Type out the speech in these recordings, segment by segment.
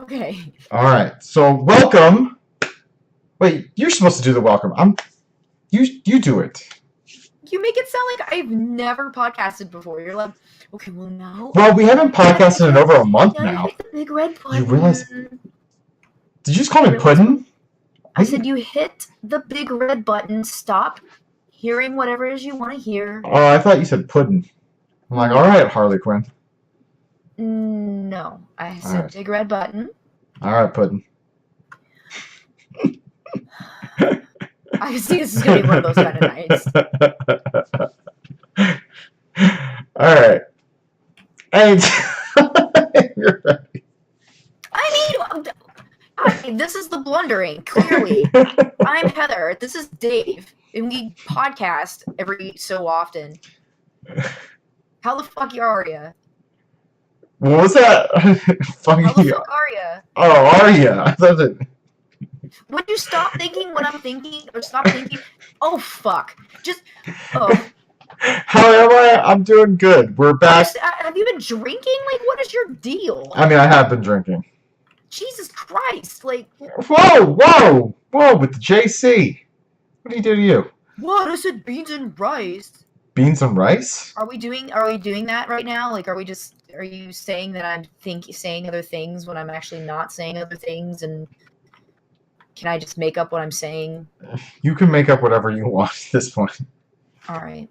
Okay. All right. So welcome. Wait, you're supposed to do the welcome. You do it. You make it sound like I've never podcasted before. You're like, okay, well now Well, we haven't you gotta podcasted in over a month now you now. hit the big red You button. realize? Did you just call You me realize pudding? I said you hit the big red button. Stop hearing whatever it is you want to hear. Oh, I thought you said pudding. I'm like, No. all right, Harley Quinn. No, I said right. big red button. All right, pudding. I can see this is gonna be one of those kind of nights. All right. And you're right. I mean, this is the blundering. Clearly, I'm Heather. This is Dave, and we podcast every so often. How the fuck are ya? What was that? How the fuck are ya? Oh, are ya? I thought that. Would you stop thinking what I'm thinking, or stop thinking? Oh fuck! Just oh. How am I? I'm doing good. We're back. Have you been drinking? Like, what is your deal? I mean, I have been drinking. Jesus Christ! Like, whoa, with the JC. What did he do to you? what? I said beans and rice. Beans and rice? Are we doing that right now? Like, are you saying that I'm saying other things when I'm actually not saying other things? And can I just make up what I'm saying? You can make up whatever you want at this point. All right.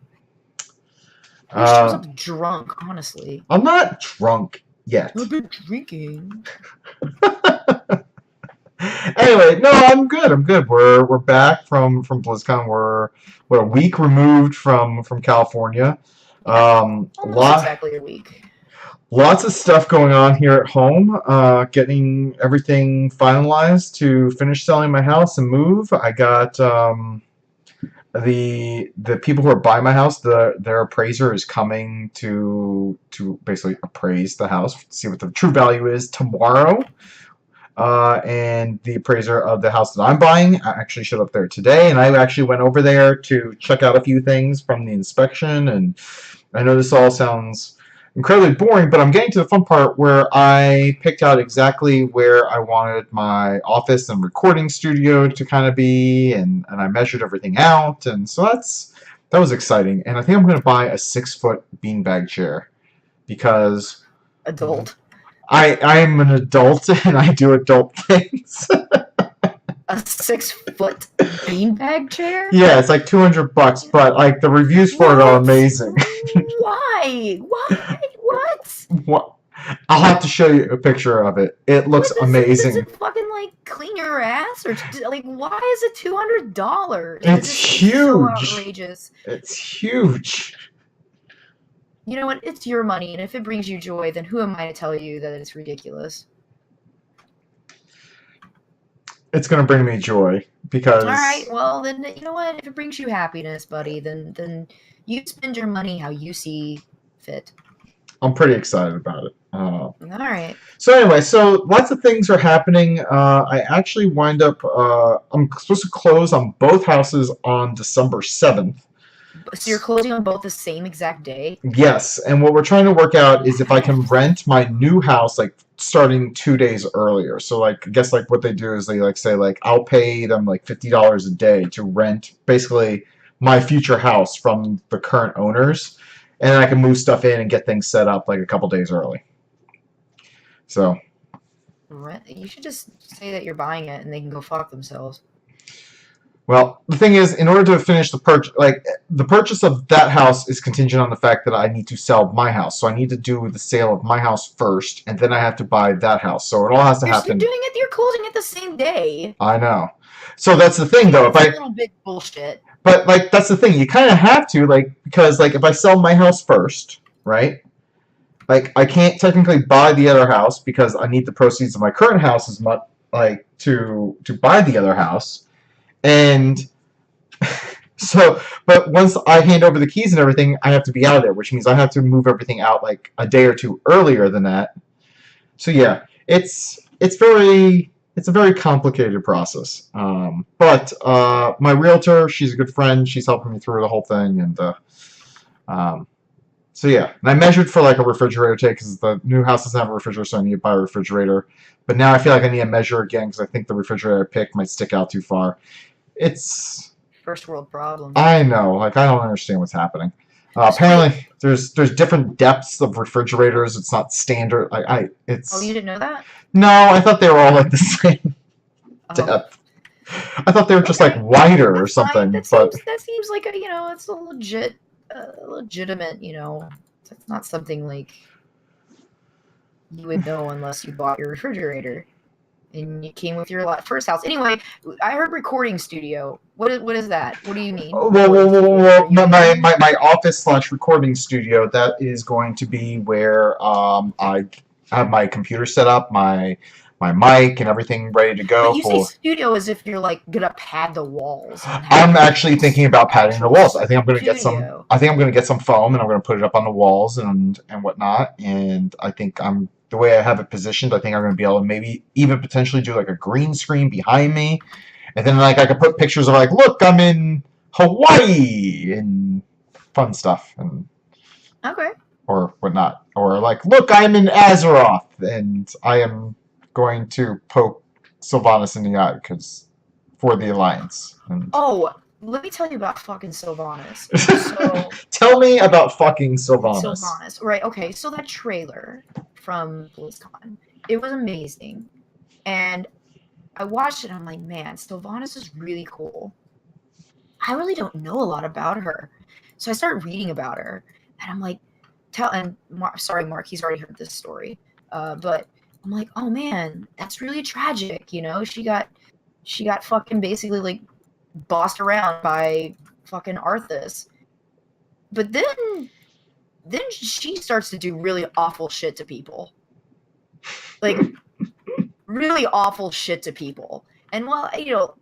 He shows up drunk, honestly. I'm not drunk yet. I've been drinking. Anyway, no, I'm good. We're back from BlizzCon. We're a week removed from California. Almost exactly a week. Lots of stuff going on here at home. Getting everything finalized to finish selling my house and move. I got the people who are buying my house. Their appraiser is coming to basically appraise the house, see what the true value is tomorrow. And the appraiser of the house that I'm buying actually showed up there today, and I actually went over there to check out a few things from the inspection. And I know this all sounds incredibly boring, but I'm getting to the fun part where I picked out exactly where I wanted my office and recording studio to kind of be, and I measured everything out, and so that was exciting. And I think I'm going to buy a 6-foot beanbag chair because Adult. I'm an adult and I do adult things. A 6-foot beanbag chair? Yeah, it's like $200, but like the reviews for it are amazing. Why? What? I'll have to show you a picture of it. It looks amazing. Does it fucking like clean your ass, or like why is it $200? It's huge. So outrageous. It's huge. You know what? It's your money, and if it brings you joy, then who am I to tell you that it's ridiculous? It's gonna bring me joy because. All right, well then, you know what? If it brings you happiness, buddy, then you spend your money how you see fit. I'm pretty excited about it. All right. So anyway, lots of things are happening. I actually wind up. I'm supposed to close on both houses on December 7th. So you're closing on both the same exact day? Yes, and what we're trying to work out is if I can rent my new house like starting 2 days earlier. So like I guess like what they do is they like say like I'll pay them like $50 a day to rent basically my future house from the current owners, and then I can move stuff in and get things set up like a couple days early. So You should just say that you're buying it and they can go fuck themselves. well, the thing is, in order to finish the purchase, like the purchase of that house is contingent on the fact that I need to sell my house. So I need to do the sale of my house first, and then I have to buy that house. So it all has to happen. You're closing it the same day. I know. So that's the thing, though. That's a little bit bullshit. But like that's the thing. You kind of have to, like, because like if I sell my house first, right? Like I can't technically buy the other house because I need the proceeds of my current house as much like to buy the other house. And so, but once I hand over the keys and everything, I have to be out of there, which means I have to move everything out like a day or two earlier than that. So yeah, it's a very complicated process. But my realtor, she's a good friend. She's helping me through the whole thing, and So yeah, and I measured for like a refrigerator today because the new house doesn't have a refrigerator, so I need to buy a refrigerator. But now I feel like I need to measure again because I think the refrigerator I picked might stick out too far. It's First world problem. I know, like I don't understand what's happening. Apparently, there's different depths of refrigerators. It's not standard. It's. Oh, you didn't know that? No, I thought they were all like the same depth. I thought they were just like wider or something. That seems like it's a legitimate. That's not something like you would know unless you bought your refrigerator and you came with your first house. Anyway, I heard recording studio. What is that? What do you mean? Well, my office / recording studio. That is going to be where I have my computer set up, my mic and everything ready to go. But you say studio as if you're like gonna pad the walls. I'm actually thinking about padding the walls. I think I'm gonna get some. I think I'm gonna get some foam and I'm gonna put it up on the walls and whatnot. And I think the way I have it positioned. I think I'm gonna be able to maybe even potentially do like a green screen behind me, and then like I could put pictures of like, look, I'm in Hawaii and fun stuff and okay or whatnot, or like, look, I'm in Azeroth and I am going to poke Sylvanas in the eye for the Alliance. Oh, let me tell you about fucking Sylvanas. So, tell me about fucking Sylvanas. Right, okay, so that trailer from Blizzcon, it was amazing. And I watched it and I'm like, man, Sylvanas is really cool. I really don't know a lot about her. So I started reading about her and I'm like, sorry, Mark, he's already heard this story. But I'm like, oh man, that's really tragic. She got fucking basically like bossed around by fucking Arthas. But then she starts to do really awful shit to people. Like really awful shit to people. And while,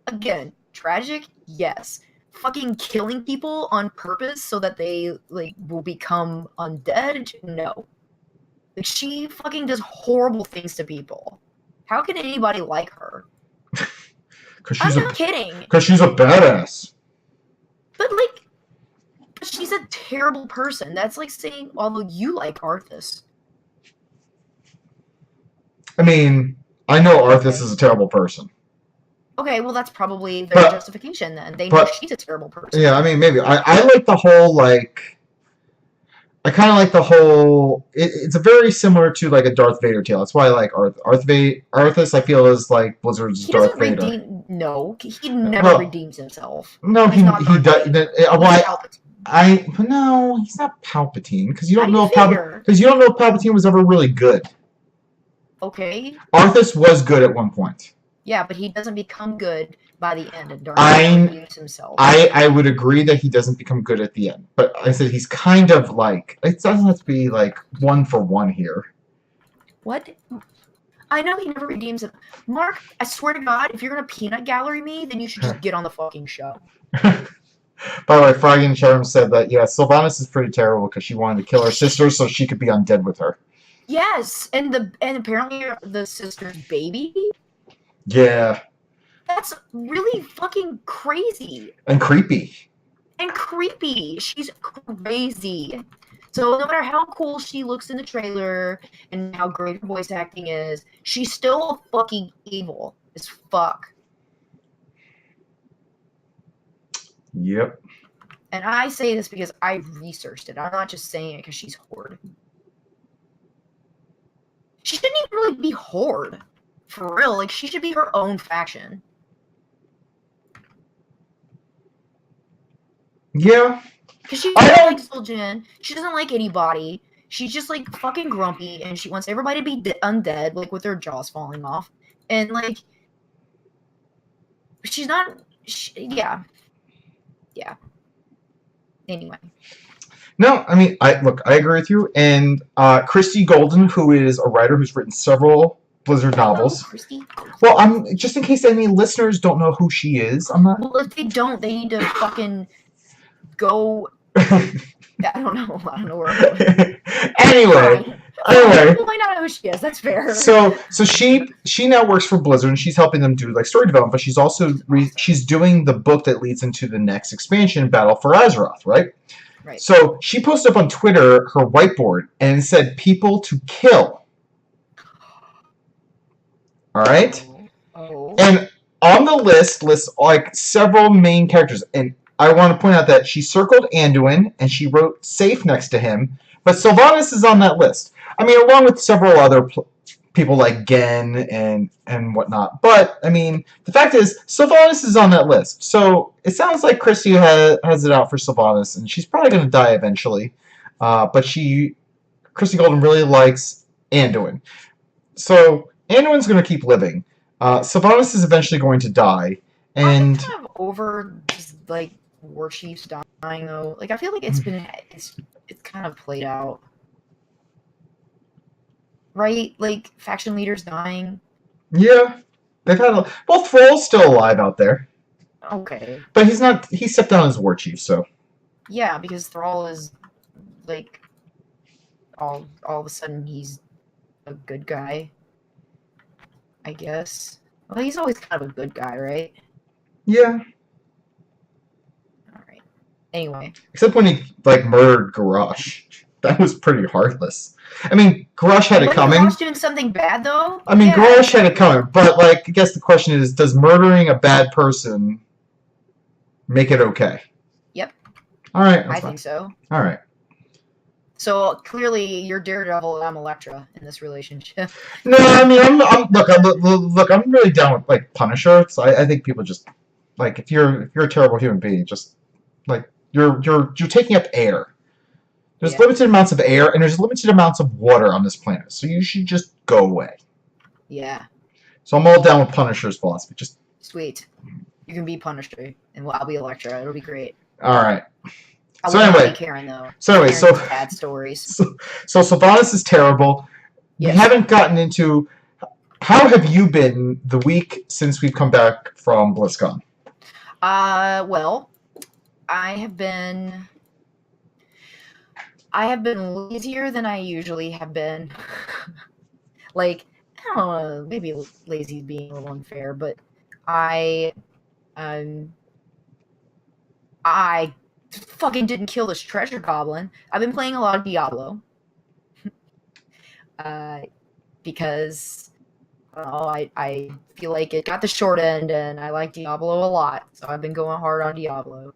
again, tragic, yes. Fucking killing people on purpose so that they like will become undead, no. Like, she fucking does horrible things to people. How can anybody like her? I'm not kidding. Because she's a badass. But she's a terrible person. That's like saying, although you like Arthas. I mean, I know Arthas is a terrible person. Okay, well, that's probably their justification then. They know she's a terrible person. Yeah, I mean, maybe. I like the whole, like... I kind of like the whole... It's a very similar to, like, a Darth Vader tale. That's why I like Arthas, I feel, is, like, Blizzard's Darth Vader. No, he never redeems himself. No, he does... No, he's not Palpatine, because you don't know if Palpatine was ever really good. Okay. Arthas was good at one point. Yeah, but he doesn't become good by the end, and Darth Vader redeems himself. I would agree that he doesn't become good at the end, but I said he's kind of like, it doesn't have to be like 1-for-1 here. What? I know he never redeems it. Mark, I swear to God, if you're gonna peanut gallery me, then you should just get on the fucking show. By the way, Froggy and Sharon said that, yeah, Sylvanas is pretty terrible because she wanted to kill her sister so she could be undead with her. Yes, and apparently the sister's baby. Yeah. That's really fucking crazy. And creepy. She's crazy. So no matter how cool she looks in the trailer and how great her voice acting is, she's still fucking evil as fuck. Yep. And I say this because I researched it. I'm not just saying it because she's Horde. She shouldn't even really be Horde. For real, like, she should be her own faction. Yeah. Because she doesn't like Zul'Jin. She doesn't like anybody. She's just, like, fucking grumpy, and she wants everybody to be undead, like, with their jaws falling off. And, like, she's not... yeah. Anyway. No, I mean, I agree with you. And Christy Golden, who is a writer who's written several Blizzard novels. Well, I'm just in case any listeners don't know who she is. I'm not. Well, if they don't, they need to fucking go. I don't know where I'm going. Anyway. People might not know who she is. That's fair. So she now works for Blizzard, and she's helping them do like story development. But she's also she's doing the book that leads into the next expansion, Battle for Azeroth, right? Right. So she posted up on Twitter her whiteboard and it said people to kill. All right? Oh. And on the list lists like several main characters. And I want to point out that she circled Anduin and she wrote safe next to him. But Sylvanas is on that list. I mean, along with several other people like Gen and whatnot. But, I mean, the fact is, Sylvanas is on that list. So it sounds like Christy has it out for Sylvanas, and she's probably going to die eventually. But Christy Golden really likes Anduin. So Anduin's going to keep living. Sylvanas is eventually going to die. And I'm kind of over just, like, war chiefs dying, though. Like, I feel like it's kind of played out. Right? Like, faction leaders dying. yeah, they've had well, Thrall's still alive out there. Okay. But he's not. He stepped down as war chief, so. Yeah, because Thrall is, like, all of a sudden he's a good guy. I guess. Well, he's always kind of a good guy, right? Yeah. Alright. Anyway. Except when he, like, murdered Garrosh. That was pretty heartless. I mean, Garrosh had it coming. Garrosh doing something bad, though? I mean, yeah. Garrosh had it coming, but, like, I guess the question is, does murdering a bad person make it okay? Yep. Alright, I think so. Alright. So, clearly, you're Daredevil and I'm Elektra in this relationship. No, I mean, I'm really down with, like, Punisher. So I think people just, like, if you're a terrible human being, just, like, you're taking up air. There's limited amounts of air, and there's limited amounts of water on this planet, so you should just go away. Yeah. So I'm all down with Punisher's philosophy. Just sweet. You can be Punisher, and I'll be Elektra. It'll be great. All right. So anyway, Karen though. Karen's bad stories. So Sylvanas is terrible. Yes. We haven't gotten into how have you been the week since we've come back from BlizzCon? Well, I have been lazier than I usually have been. Like, I don't know, maybe lazy is being a little unfair, but I fucking didn't kill this treasure goblin. I've been playing a lot of Diablo. Because I feel like it got the short end and I like Diablo a lot. So I've been going hard on Diablo.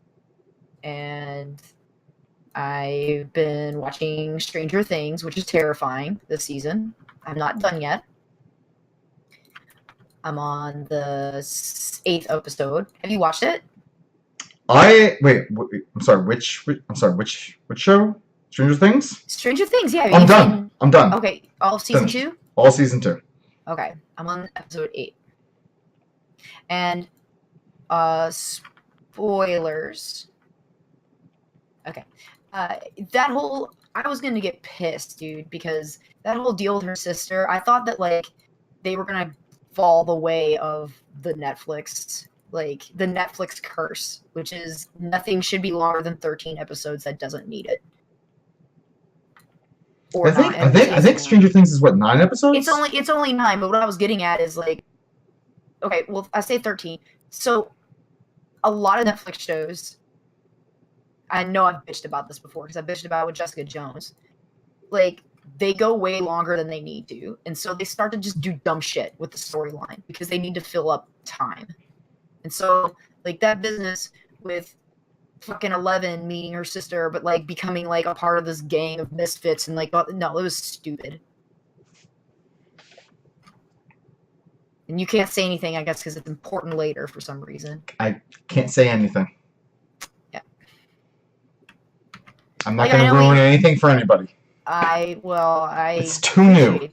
And I've been watching Stranger Things, which is terrifying this season. I'm not done yet. I'm on the 8th episode. Have you watched it? Wait. I'm sorry. Which show? Stranger Things? Stranger Things, yeah. I'm done. Okay, all of season 2? All season 2. Okay, I'm on episode 8. And, spoilers. Okay. I was gonna get pissed, dude, because that whole deal with her sister, I thought that, like, they were gonna fall the way of the Netflix curse, which is nothing should be longer than 13 episodes that doesn't need it. I think Stranger Things is what, 9 episodes? It's only 9, but what I was getting at is, like, okay, well, I say 13. So a lot of Netflix shows, I know I've bitched about this before because I bitched about it with Jessica Jones. Like, they go way longer than they need to, and so they start to just do dumb shit with the storyline because they need to fill up time. And so, like, that business with fucking 11 meeting her sister, but, like, becoming, like, a part of this gang of misfits and, like, no, it was stupid. And you can't say anything, I guess, because it's important later for some reason. I can't say anything. Yeah. I'm not going to ruin anything for anybody. It's too new.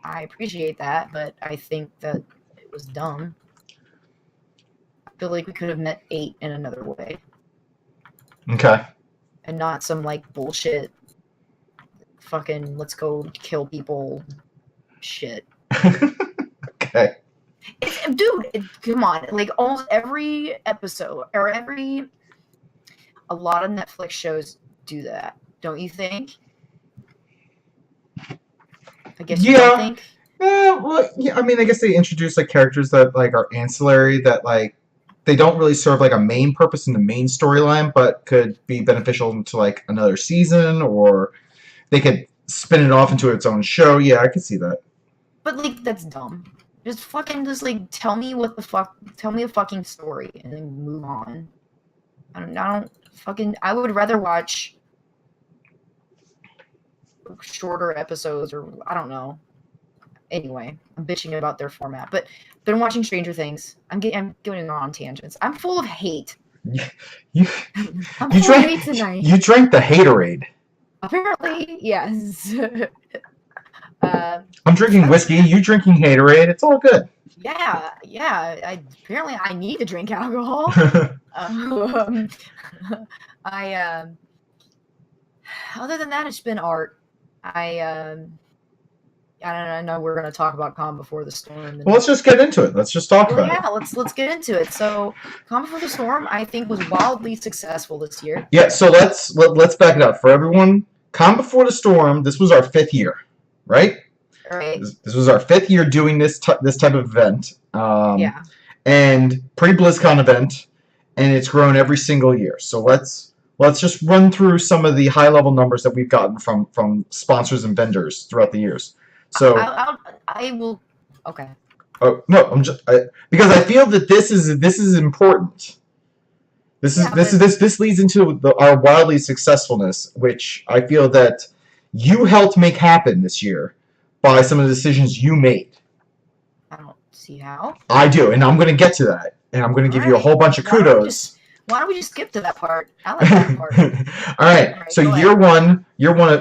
I appreciate that, but I think that it was dumb. I feel like we could have met 8 in another way. Okay. And not some, like, bullshit fucking let's go kill people shit. Okay. Dude, come on. Like, almost every episode, or a lot of Netflix shows do that. Don't you think? I guess you don't think? Well, yeah, I mean, I guess they introduce, like, characters that, like, are ancillary that, like, they don't really serve like a main purpose in the main storyline, but could be beneficial to like another season, or they could spin it off into its own show. Yeah, I could see that. But like that's dumb. Just like tell me a fucking story and then move on. I would rather watch shorter episodes, or I don't know. Anyway, I'm bitching about their format, but been watching Stranger Things. I'm going on tangents. I'm full of hate. You I'm full of hate tonight. You drank the haterade. Apparently, yes. I'm drinking whiskey. You drinking haterade. It's all good. Yeah. Apparently, I need to drink alcohol. Other than that, it's been art. I know we're going to talk about Calm Before the Storm. Well, let's just get into it. Let's just talk about it. Yeah, let's get into it. So, Calm Before the Storm, I think, was wildly successful this year. Yeah, so let's back it up for everyone. Calm Before the Storm. This was our 5th year, right? Right. This was our 5th year doing this type of event. Yeah. And pre-BlizzCon event, and it's grown every single year. So let's just run through some of the high-level numbers that we've gotten from sponsors and vendors throughout the years. So I will. Okay. Oh no! Because I feel that this is important. This leads into our wildly successfulness, which I feel that you helped make happen this year by some of the decisions you made. I don't see how. I do, and I'm going to get to that, and I'm going to give you a whole bunch of kudos. Why don't we just skip to that part? I like that part. All right. So year one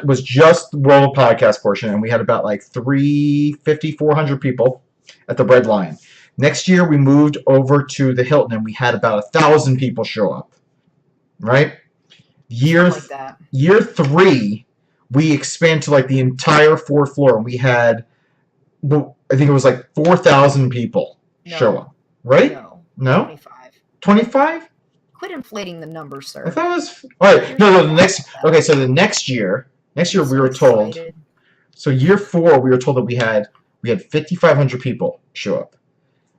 was just the World Podcast portion, and we had about like 400 people at the Red Lion. Next year, we moved over to the Hilton, and we had about 1,000 people show up. Right? Year 3, we expanded to like the entire 4th floor, and we had, I think it was like 4,000 people show up. Right? No? 25. 25? Quit inflating the numbers, sir. I thought it was all right. No. The next. Okay, so the next year we were told. So year 4, we were told that we had 5,500 people show up.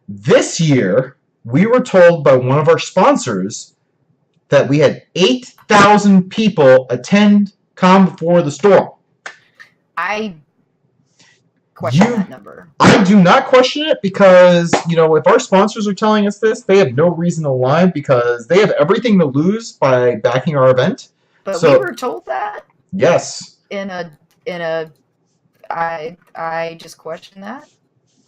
This year, we were told by one of our sponsors that we had 8,000 people attend Calm Before the Storm. I question that number. I do not question it because, if our sponsors are telling us this, they have no reason to lie because they have everything to lose by backing our event. But we were told that? Yes. I just question that,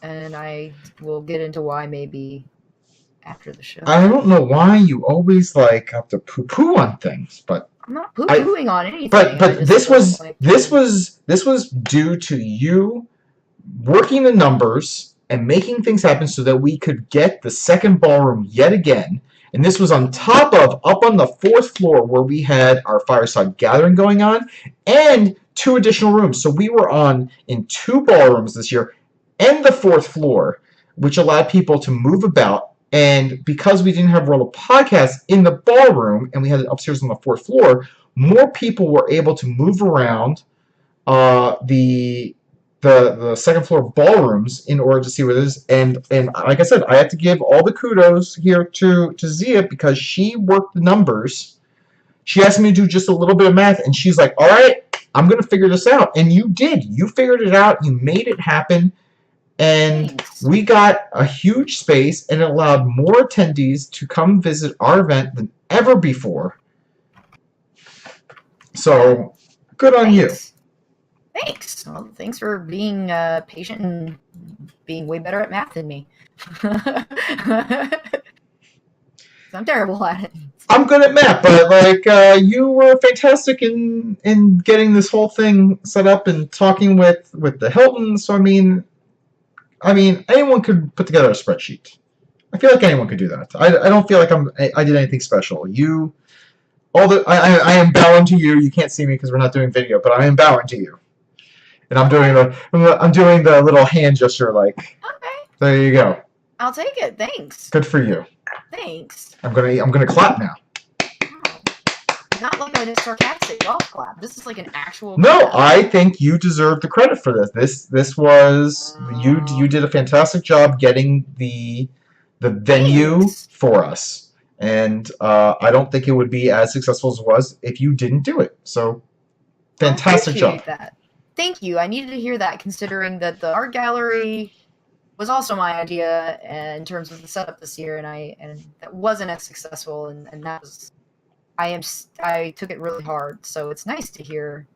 and I will get into why maybe after the show. I don't know why you always have to poo-poo on things, but I'm not poo-pooing on anything. But this was due to you working the numbers and making things happen so that we could get the second ballroom yet again. And this was on top of up on the 4th floor where we had our fireside gathering going on and 2 additional rooms. So we were in 2 ballrooms this year and the 4th floor, which allowed people to move about. And because we didn't have World of Podcasts in the ballroom and we had it upstairs on the 4th floor, more people were able to move around the 2nd floor ballrooms in order to see what it is. And like I said, I have to give all the kudos here to Xia because she worked the numbers. She asked me to do just a little bit of math, and she's like, all right, I'm going to figure this out. And you did. You figured it out. You made it happen. And we got a huge space, and it allowed more attendees to come visit our event than ever before. So, good on you. Thanks. Well, thanks for being patient and being way better at math than me. I'm terrible at it. I'm good at math, but you were fantastic in getting this whole thing set up and talking with the Hilton. So I mean, anyone could put together a spreadsheet. I feel like anyone could do that. I don't feel like I did anything special. I am bowing to you. You can't see me because we're not doing video, but I am bowing to you. And I'm doing the little hand gesture like. Okay. There you go. I'll take it. Thanks. Good for you. Thanks. I'm gonna clap now. Not like a sarcastic golf clap. This is like an actual. No, clap. I think you deserve the credit for this. This was you did a fantastic job getting the the venue Thanks. for us. And I don't think it would be as successful as it was if you didn't do it. So, fantastic job. That. Thank you. I needed to hear that, considering that the art gallery was also my idea in terms of the setup this year, and that wasn't as successful, and that was I took it really hard. So it's nice to hear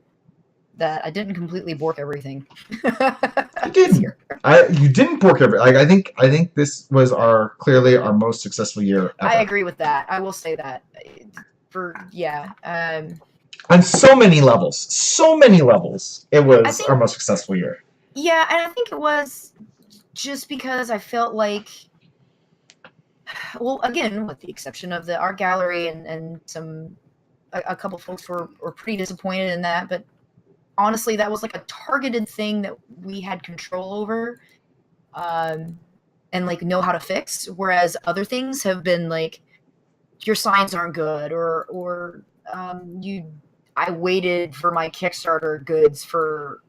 that I didn't completely bork everything. You didn't. You didn't bork everything. Like I think this was clearly our most successful year ever. I agree with that. I will say that. On so many levels, it was our most successful year. Yeah, and I think it was just because I felt like, well, again, with the exception of the art gallery and a couple folks were pretty disappointed in that, but honestly, that was like a targeted thing that we had control over, and like know how to fix. Whereas other things have been like, your signs aren't good, or I waited for my Kickstarter goods for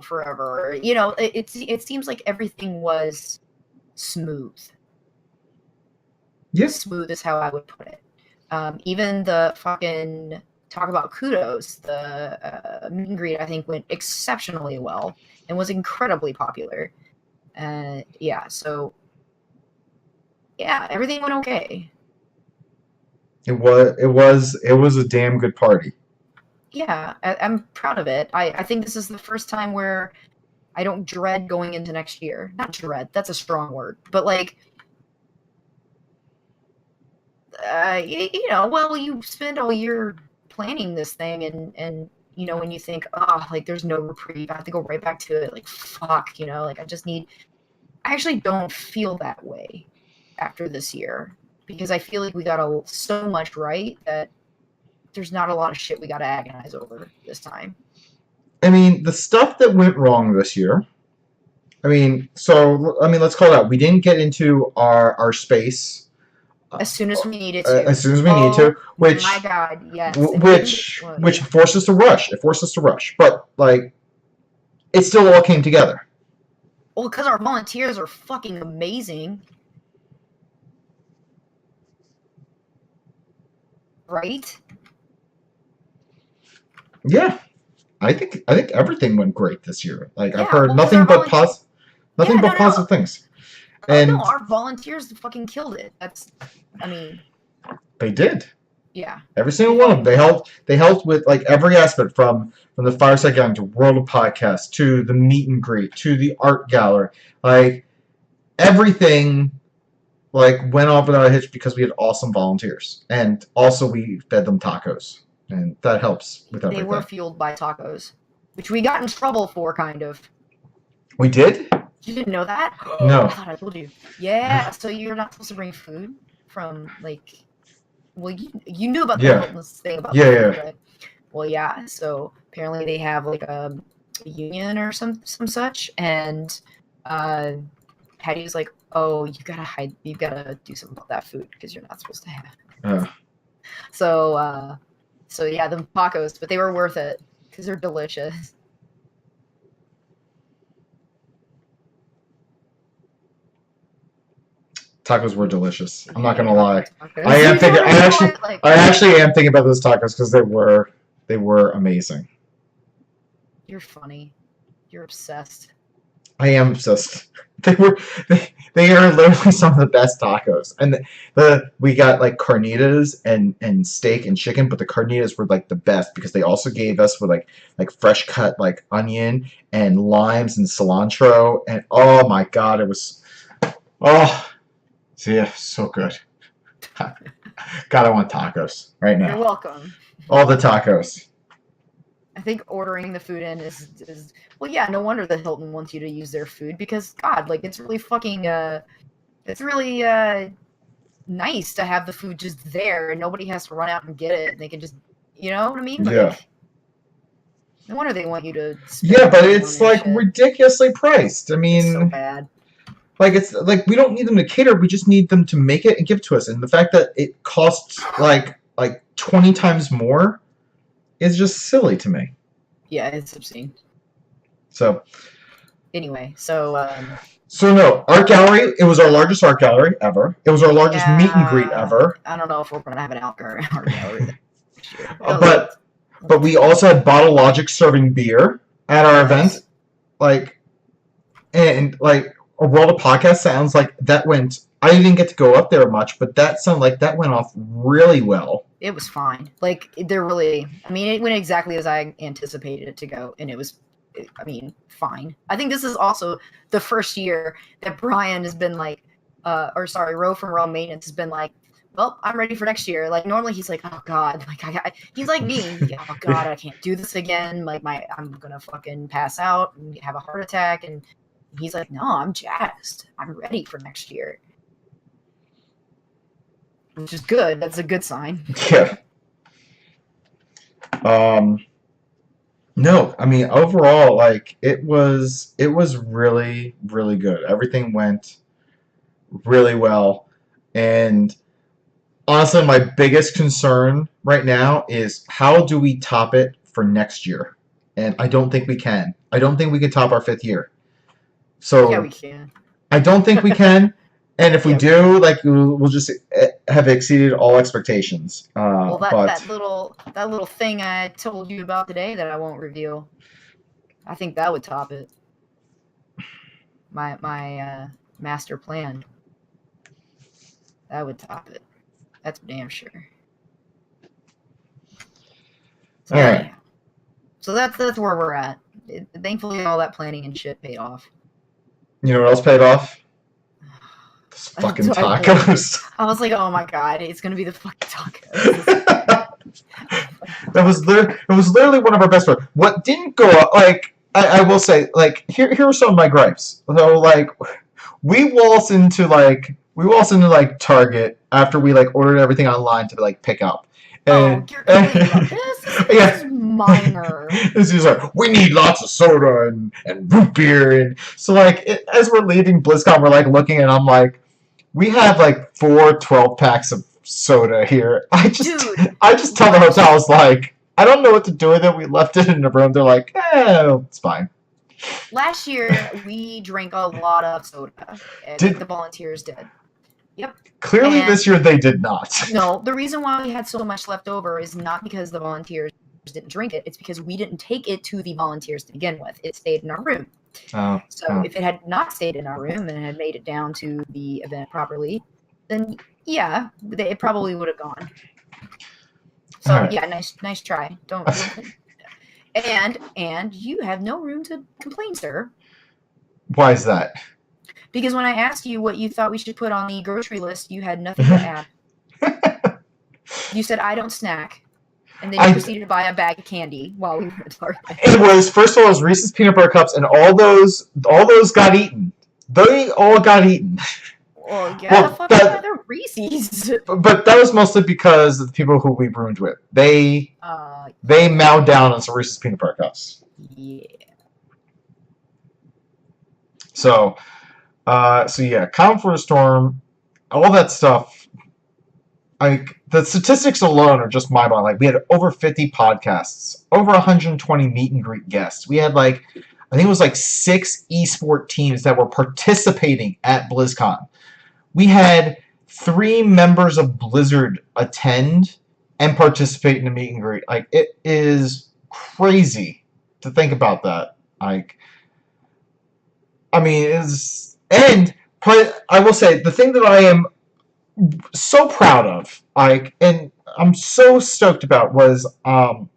forever. It seems like everything was smooth. Yes, smooth is how I would put it. Even the fucking talk about kudos, the meet and greet, I think went exceptionally well and was incredibly popular. Everything went okay. It was a damn good party. Yeah, I'm proud of it. I think this is the first time where I don't dread going into next year. Not dread, that's a strong word, but like, you spend all year planning this thing, and when you think, like there's no reprieve, I have to go right back to it, like fuck, like I actually don't feel that way after this year, because I feel like we got so much right that there's not a lot of shit we got to agonize over this time. I mean, the stuff that went wrong this year, let's call it out. We didn't get into our space as soon as we needed to. As soon as we need to, which, my God, yes. Which forced us to rush. It forced us to rush, but like, it still all came together. Well, because our volunteers are fucking amazing, right? Yeah, I think everything went great this year. Like, I've heard nothing but positive things. And our volunteers fucking killed it. They did. Yeah. Every single one of them. They helped with like every aspect, from the Fireside Gathering to World of Podcasts to the meet and greet to the art gallery. Like, everything went off without a hitch because we had awesome volunteers. And also we fed them tacos. And that helps with everything. They were fueled by tacos, which we got in trouble for, kind of. We did? You didn't know that? No. I thought I told you. Yeah, so you're not supposed to bring food from, like... Well, you knew about the Hilton's thing about the food, right? Well, yeah, so apparently they have, like, a union or some such, and Patty was like, oh, you gotta do something about that food, because you're not supposed to have it. So yeah, the tacos, but they were worth it because they're delicious. Tacos were delicious. I'm not gonna lie. I actually am thinking about those tacos because they were amazing. You're funny. You're obsessed. I am obsessed. They are literally some of the best tacos. And we got like carnitas and steak and chicken, but the carnitas were like the best because they also gave us with like fresh cut like onion and limes and cilantro, and oh my God, it was so good. God, I want tacos right now. You're welcome. All the tacos. I think ordering the food in is well, yeah, no wonder the Hilton wants you to use their food, because God, like, it's really fucking it's really nice to have the food just there and nobody has to run out and get it, and they can just, you know what I mean? Like, yeah. No wonder they want you to Yeah, but it's like ridiculously priced. I mean, it's so bad. Like, it's like we don't need them to cater, we just need them to make it and give it to us. And the fact that it costs like 20 times more is just silly to me. Yeah, it's obscene. So, Anyway, so So no, art gallery. It was our largest art gallery ever. It was our largest meet and greet yeah, ever. I don't know if we're gonna have an art gallery this year. But we also had Bottle Logic serving beer at our event. Like, and like a World of Podcast sounds like that went. I didn't get to go up there much, but that sounded like that went off really well. It was fine. Like, they're really. I mean, it went exactly as I anticipated it to go, and it was. I mean, fine. I think this is also the first year that Brian has been like, Ro from Raw Maintenance has been like, well, I'm ready for next year. Like, normally he's like, oh god, like he's like me. Oh god, I can't do this again. Like, I'm gonna fucking pass out and have a heart attack. And he's like, no, I'm jazzed. I'm ready for next year, which is good. That's a good sign. Yeah. No, I mean overall, like it was really, really good. Everything went really well, and honestly, my biggest concern right now is how do we top it for next year? And I don't think we can. I don't think we can top our 5th year. So yeah, we can. I don't think we can. And if we do, like we'll just have exceeded all expectations. Well, that little thing I told you about today that I won't reveal, I think that would top it. My master plan. That would top it. That's damn sure. So, all right. So that's where we're at. Thankfully, all that planning and shit paid off. You know what else paid off? Those fucking tacos. I was like, oh my god, it's gonna be the fucking tacos. It was literally one of our best friends. What didn't go up, like I will say, like here are some of my gripes. So like we waltzed into Target after we like ordered everything online to like pick up. And, you're complaining about this? This is minor. This is like, we need lots of soda and root beer. And so, like, as we're leaving BlizzCon, we're, like, looking, and I'm like, we have, like, 4 12-packs of soda here. I just tell the hotels, like, I don't know what to do with it. We left it in the room. They're like, it's fine. Last year, we drank a lot of soda. I think the volunteers did. Yep. Clearly this year they did not. No, the reason why we had so much left over is not because the volunteers didn't drink it. It's because we didn't take it to the volunteers to begin with. It stayed in our room. If it had not stayed in our room and had made it down to the event properly, then yeah, it probably would have gone. So right. Yeah, nice try. Don't. And you have no room to complain, sir. Why is that? Because when I asked you what you thought we should put on the grocery list, you had nothing to add. You said, I don't snack. And then you proceeded to buy a bag of candy while we were at Target. It was, first of all, it was Reese's Peanut Butter Cups, and all those got eaten. They all got eaten. Well, yeah, they're Reese's. But that was mostly because of the people who we roomed with. They mowed down on some Reese's Peanut Butter Cups. Yeah. So yeah, Calm for a Storm, all that stuff. Like the statistics alone are just mind-boggling. Like we had over 50 podcasts, over 120 meet and greet guests. We had I think it was 6 esport teams that were participating at BlizzCon. We had 3 members of Blizzard attend and participate in the meet and greet. Like it is crazy to think about that. Like, I mean, I will say the thing that I am so proud of, and I'm so stoked about was, and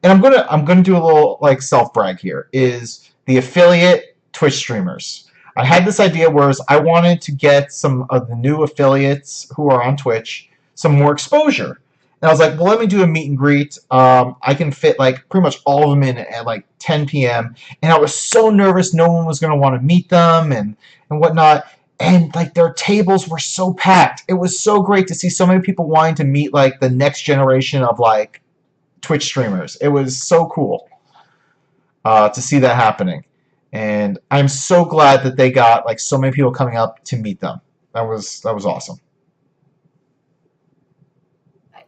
I'm gonna do a little self brag here, is the affiliate Twitch streamers. I had this idea whereas I wanted to get some of the new affiliates who are on Twitch some more exposure. And I was like, well, let me do a meet and greet. I can fit pretty much all of them in at 10 p.m. And I was so nervous no one was going to want to meet them and whatnot. And their tables were so packed. It was so great to see so many people wanting to meet the next generation of Twitch streamers. It was so cool to see that happening. And I'm so glad that they got so many people coming up to meet them. That was awesome.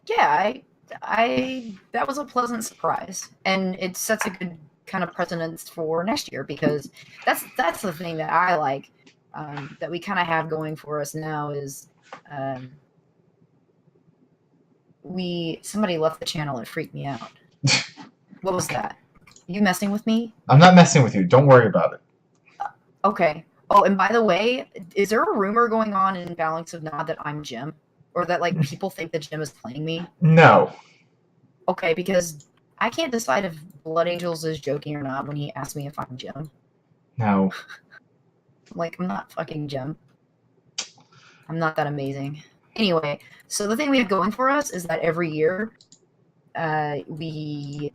Yeah, I that was a pleasant surprise, and it sets a good kind of precedence for next year, because that's the thing that I like, that we kind of have going for us now is somebody left the channel and freaked me out. What was that? You messing with me? I'm not messing with you. Don't worry about it. Okay. Oh, and by the way, is there a rumor going on in Balance of Nod that I'm Jim? Or that, like, people think that Jim is playing me? No. Okay, because I can't decide if Blood Angels is joking or not when he asks me if I'm Jim. No. Like, I'm not fucking Jim. I'm not that amazing. Anyway, so the thing we have going for us is that every year, we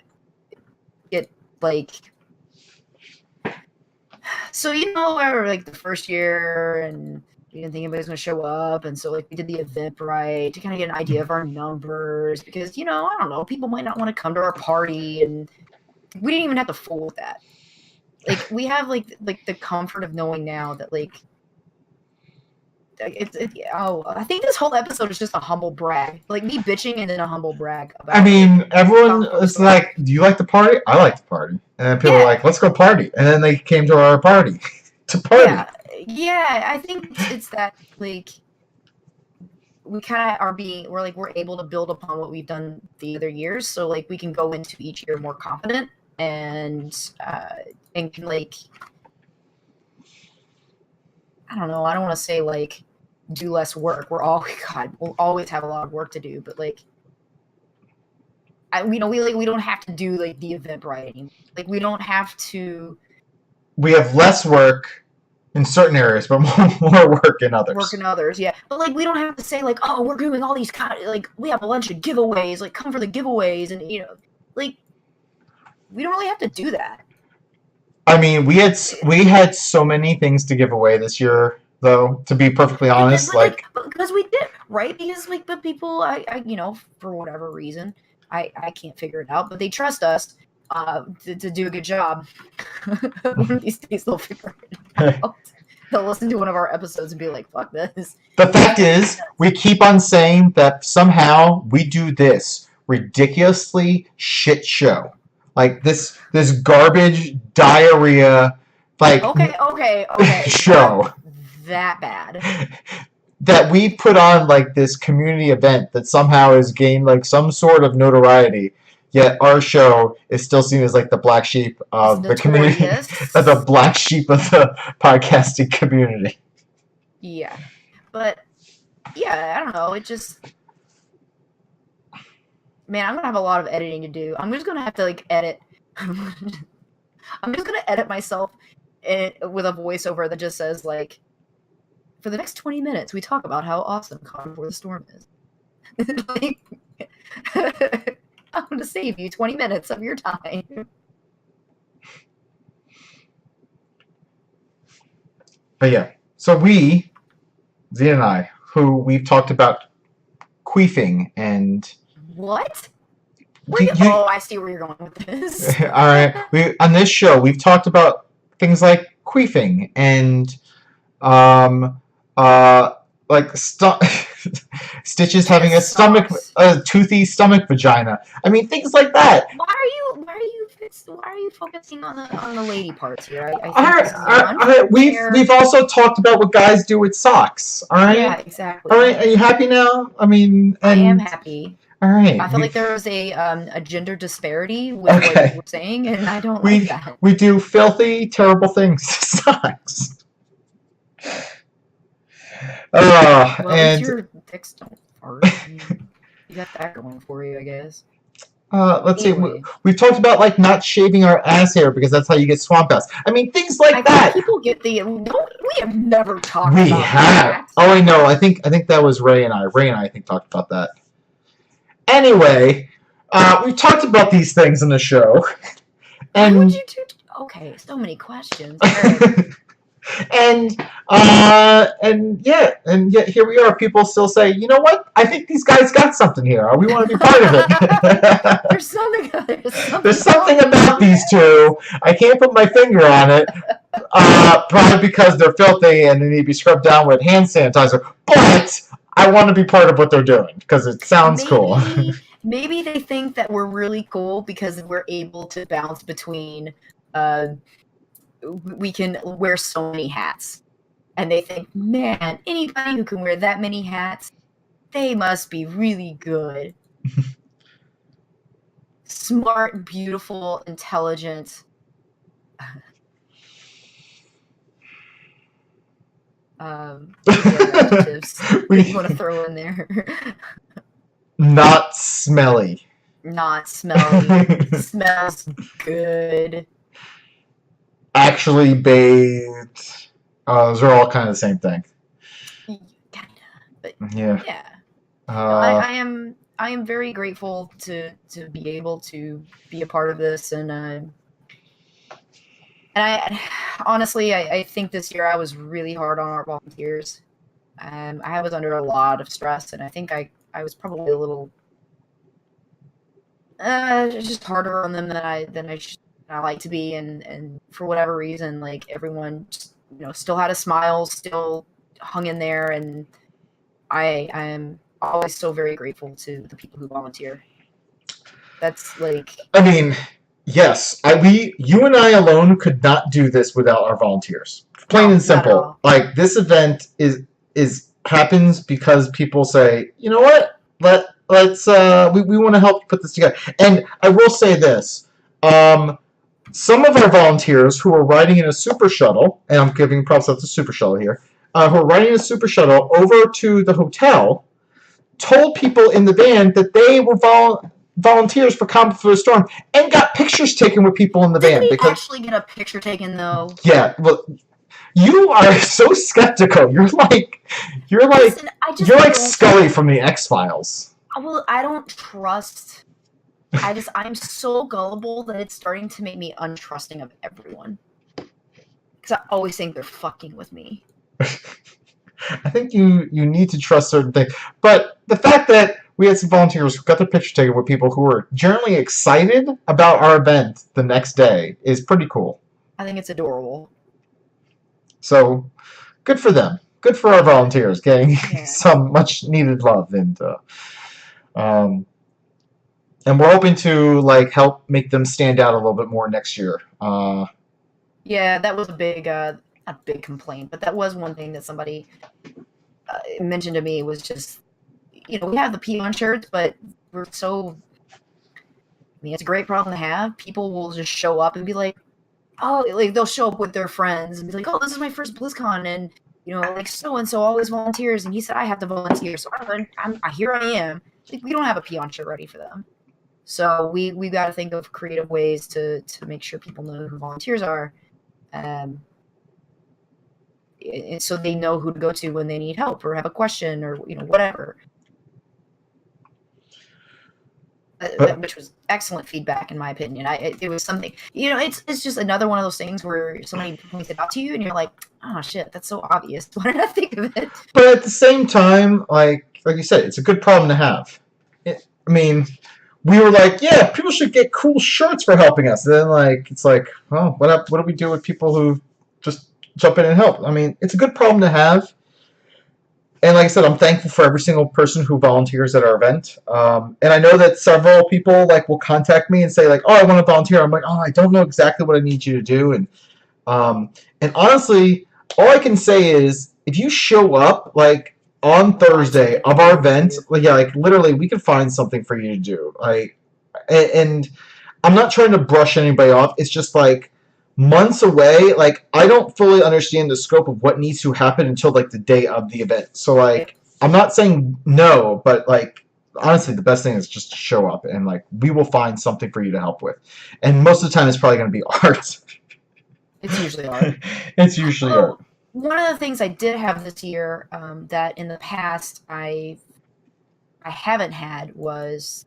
get, like... So, you know, like, the first year, and we didn't think anybody was going to show up, and so, like, we did the Eventbrite to kind of get an idea of our numbers, because, you know, I don't know, people might not want to come to our party, and we didn't even have to fool with that. Like, we have, like the comfort of knowing now that, like, I think this whole episode is just a humble brag. Like, me bitching and then a humble brag about, I mean, like, everyone is like, do you like the party? I like the party. And then people are like, let's go party. And then they came to our party to party. Yeah, I think it's that, like, we kind of we're able to build upon what we've done the other years. So, like, we can go into each year more confident and can, like, I don't know. I don't want to say, like, do less work. We'll always have a lot of work to do, but, like, we don't have to do, like, the Eventbrite anymore. Like, we don't have to. We have less work in certain areas, but more work in others. Yeah. But, like, we don't have to say, like, oh, we're doing all these like, we have a bunch of giveaways, like, come for the giveaways, and, you know, like, we don't really have to do that. I mean, we had so many things to give away this year, though, to be perfectly honest. Like, because we did, right? Because, like, but people, I you know, for whatever reason, I can't figure it out, but they trust us to do a good job. One of these days they'll figure it out. They'll listen to one of our episodes and be like, fuck this. The fact is, we keep on saying that somehow we do this ridiculously shit show. Like, this garbage diarrhea, like, okay. show. That bad. That we put on, like, this community event that somehow has gained, like, some sort of notoriety, yet our show is still seen as, like, the black sheep of the community, the black sheep of the podcasting community. Yeah. But, yeah, I don't know, it just... Man, I'm going to have a lot of editing to do. I'm just going to have to, like, edit. I'm just going to edit myself with a voiceover that just says, like, for the next 20 minutes, we talk about how awesome Calm Before the Storm is. Like, I'm going to save you 20 minutes of your time. But yeah, so Zia and I, who we've talked about queefing and... What? Oh, I see where you're going with this. All right. On this show, we've talked about things like queefing and, like Stitches having a toothy stomach vagina. I mean, things like that. Why are you focusing on the lady parts here? I think we've also talked about what guys do with socks. All right. Yeah, exactly. All right. Are you happy now? I mean, I am happy. All right. I feel like there was a gender disparity with what you were saying, and I don't like that. We do filthy, terrible things to socks. And your dicks don't fart. You got that going for you, I guess. Let's see. We've talked about, like, not shaving our ass hair because that's how you get swamp ass. I mean, things like that. People get we have never talked about that. Oh, I know. I think that was Ray and I. Ray and I think, talked about that. Anyway, we've talked about these things in the show. And what would you do? Okay, so many questions. Right. And yet here we are. People still say, you know what? I think these guys got something here. We want to be part of it. There's something about these two. I can't put my finger on it. Probably because they're filthy and they need to be scrubbed down with hand sanitizer. But I want to be part of what they're doing because it sounds cool. Maybe they think that we're really cool because we're able to bounce between we can wear so many hats. And they think, man, anybody who can wear that many hats, they must be really good. Smart, beautiful, intelligent. What other adjectives that you want to throw in there? Not smelly. Not smelly. Smells good. Actually bathed. Those are all kind of the same thing. Kinda, but Yeah. yeah. No, Uh, I am very grateful to be able to be a part of this, and I honestly I think this year I was really hard on our volunteers. I was under a lot of stress, and I think I was probably a little just harder on them than I like to be, and for whatever reason, like everyone, just, still had a smile, still hung in there, and I am always so very grateful to the people who volunteer. That's like, I mean, yes, you and I alone could not do this without our volunteers. Plain no, and not at simple. all. Like this event is happens because people say, you know what, let's we want to help put this together. And I will say this, some of our volunteers who are riding in a super shuttle, and I'm giving props out to super shuttle here, who are riding in a super shuttle over to the hotel, told people in the van that they were volunteers for Calm Before the Storm and got pictures taken with people in the Did van we because actually get a picture taken though? yeah, well, you are so skeptical. Listen, I just you're like don't. Scully from the X-Files. Well, I don't trust. I'm so gullible that it's starting to make me untrusting of everyone. Because I always think they're fucking with me. I think you need to trust certain things. But the fact that we had some volunteers who got their picture taken with people who were generally excited about our event the next day is pretty cool. I think it's adorable. So, good for them. Good for our volunteers getting some much needed love, and we're hoping to like help make them stand out a little bit more next year. Yeah, that was a big, not big complaint, but that was one thing that somebody mentioned to me was just, we have the peon shirts, but we're so. I mean, it's a great problem to have. People will just show up and be like, oh, like they'll show up with their friends and be like, oh, this is my first BlizzCon, and like so and so always volunteers, and he said I have to volunteer, so I'm here I am. Like we don't have a peon shirt ready for them, so we got to think of creative ways to make sure people know who volunteers are, and so they know who to go to when they need help or have a question or whatever. Which was excellent feedback in my opinion. It was something, it's just another one of those things where somebody points it out to you and you're like, oh shit, that's so obvious. Why did I think of it? But at the same time, like you said, it's a good problem to have. I mean, we were like, yeah, people should get cool shirts for helping us. And then it's like, oh, what do we do with people who just jump in and help? I mean, it's a good problem to have. And like I said, I'm thankful for every single person who volunteers at our event. And I know that several people will contact me and say oh, I want to volunteer. I'm like, oh, I don't know exactly what I need you to do. And honestly, all I can say is if you show up on Thursday of our event, literally we can find something for you to do. And I'm not trying to brush anybody off. It's just months away. I don't fully understand the scope of what needs to happen until the day of the event. So I'm not saying no, but honestly the best thing is just to show up and we will find something for you to help with. And most of the time it's probably going to be art. It's usually art. It's usually art. One of the things I did have this year that in the past I haven't had was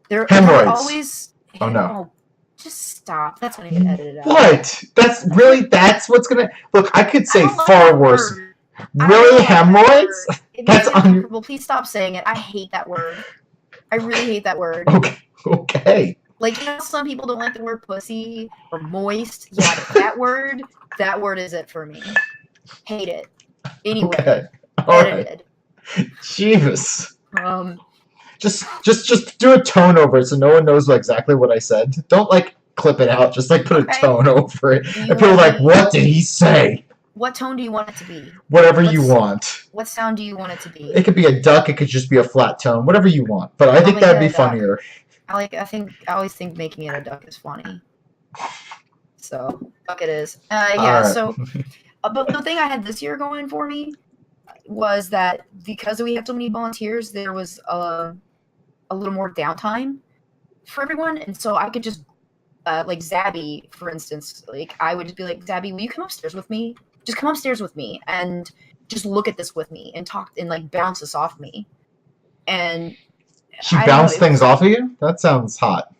there always. Oh no. Just stop. That's going to get edited out. What? That's what's going to... Look, I could say far worse. Really? Hemorrhoids? That's uncomfortable. Please stop saying it. I hate that word. I really hate that word. Okay. Some people don't like the word pussy or moist. Yeah, that word is it for me. Hate it. Anyway, okay. Edited. Right. Jesus. Just do a tone over it so no one knows exactly what I said. Don't clip it out, just like put a tone over it. Do you And people are want like, what did he say? What tone do you want it to be? Whatever you want. What sound do you want it to be? It could be a duck, it could just be a flat tone, whatever you want. But I think make that'd it be a duck. funnier. I always think making it a duck is funny. So, duck it is. Yeah, Alright. so but the thing I had this year going for me was that because we had so many volunteers, there was a little more downtime for everyone, and so I could just like Zabby, for instance, like I would just be like, Zabby, will you come upstairs with me? Just come upstairs with me and just look at this with me and talk and like bounce this off me. And she bounced things off of you? That sounds hot.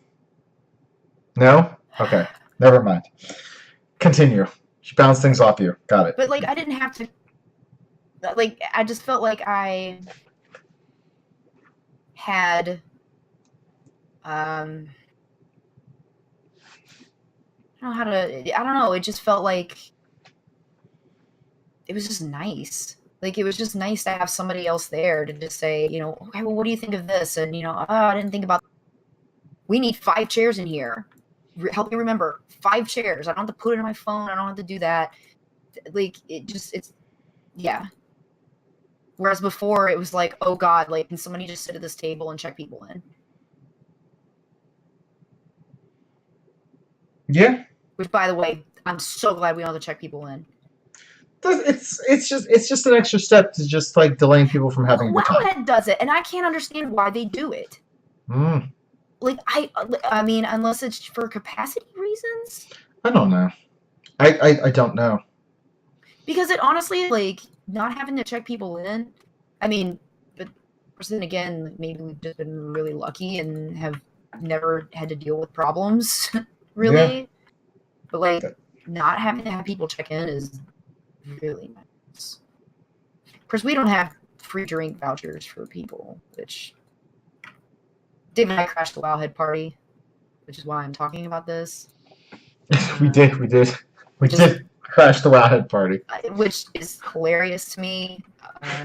No? Okay. Never mind. Continue. She bounced things off you. Got it. But like I didn't have to like I just felt like I had I don't know, it just felt like it was just nice. Like it was just nice to have somebody else there to just say, you know, okay, well, what do you think of this? And you know, oh, I didn't think about. We need 5 chairs in here. Help me remember 5 chairs. I don't have to put it in my phone. I don't have to do that. Like it's yeah. Whereas before it was like, oh God, like can somebody just sit at this table and check people in? Yeah. Which, by the way, I'm so glad we don't have to check people in. It's just an extra step to just like delaying people from having a good time. Wowhead does it, and I can't understand why they do it. Like I mean, unless it's for capacity reasons. I don't know. I don't know. Because it honestly, like, not having to check people in. I mean, but then again, maybe we've just been really lucky and have never had to deal with problems, really. Yeah. But like, not having to have people check in is really nice. Of course, we don't have free drink vouchers for people, which Dave and I crashed the Wowhead party, which is why I'm talking about this. We did crash the Wowhead party, which is hilarious to me